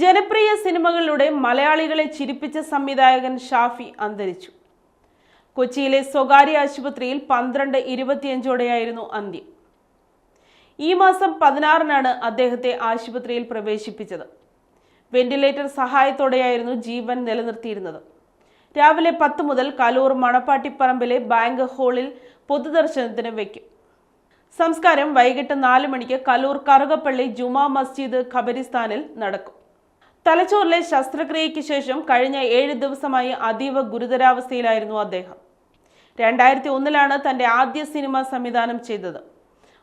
ജനപ്രിയ സിനിമകളിലൂടെ മലയാളികളെ ചിരിപ്പിച്ച സംവിധായകൻ ഷാഫി അന്തരിച്ചു. കൊച്ചിയിലെ സ്വകാര്യ ആശുപത്രിയിൽ 12:25 അന്ത്യം. ഈ മാസം 16-നാണ് അദ്ദേഹത്തെ ആശുപത്രിയിൽ പ്രവേശിപ്പിച്ചത്. വെന്റിലേറ്റർ സഹായത്തോടെയായിരുന്നു ജീവൻ നിലനിർത്തിയിരുന്നത്. രാവിലെ 10 മുതൽ കലൂർ മണപ്പാട്ടിപ്പറമ്പിലെ ബാങ്ക് ഹാളിൽ പൊതുദർശനത്തിന് വയ്ക്കും. സംസ്കാരം വൈകിട്ട് 4 മണിക്ക് കലൂർ കറുകപ്പള്ളി ജുമാ മസ്ജിദ് ഖബരിസ്ഥാനിൽ നടക്കും. തലച്ചോറിലെ ശസ്ത്രക്രിയയ്ക്ക് ശേഷം കഴിഞ്ഞ 7 ദിവസമായി അതീവ ഗുരുതരാവസ്ഥയിലായിരുന്നു അദ്ദേഹം. 2001-ലാണ് തന്റെ ആദ്യ സിനിമ സംവിധാനം ചെയ്തത്.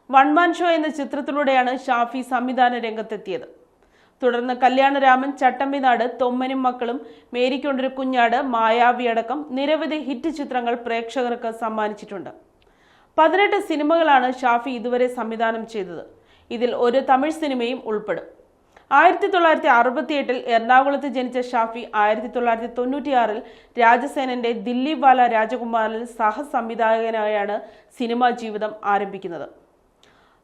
വൺ മാൻ ഷോ എന്ന ചിത്രത്തിലൂടെയാണ് ഷാഫി സംവിധാന രംഗത്തെത്തിയത്. തുടർന്ന് കല്യാണരാമൻ, ചട്ടമ്പിനാട്, തൊമ്മനും മക്കളും, മേരിക്കൊണ്ടൊരു കുഞ്ഞാട്, മായാവി അടക്കം നിരവധി ഹിറ്റ് ചിത്രങ്ങൾ പ്രേക്ഷകർക്ക് സമ്മാനിച്ചിട്ടുണ്ട്. 18 സിനിമകളാണ് ഷാഫി ഇതുവരെ സംവിധാനം ചെയ്തത്. ഇതിൽ ഒരു തമിഴ് സിനിമയും ഉൾപ്പെടും. 1968-ൽ എറണാകുളത്ത് ജനിച്ച ഷാഫി 1996-ൽ രാജസേനന്റെ ദില്ലി വാല രാജകുമാറിൽ സഹസംവിധായകനായാണ് സിനിമാ ജീവിതം ആരംഭിക്കുന്നത്.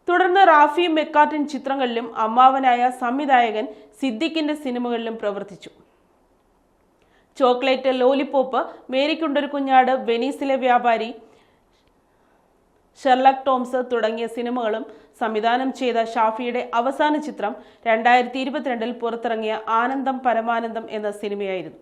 തുടർന്ന് റാഫി മെക്കാർട്ടിൻ ചിത്രങ്ങളിലും അമ്മാവനായ സംവിധായകൻ സിദ്ദിഖിന്റെ സിനിമകളിലും പ്രവർത്തിച്ചു. ചോക്ലേറ്റ്, ലോലിപോപ്പ്, മേരിക്കൊണ്ടൊരു കുഞ്ഞാട്, വെനീസിലെ വ്യാപാരി, ഷെർലക് ടോംസ് തുടങ്ങിയ സിനിമകളും സംവിധാനം ചെയ്ത ഷാഫിയുടെ അവസാന ചിത്രം 2022-ൽ പുറത്തിറങ്ങിയ ആനന്ദം പരമാനന്ദം എന്ന സിനിമയായിരുന്നു.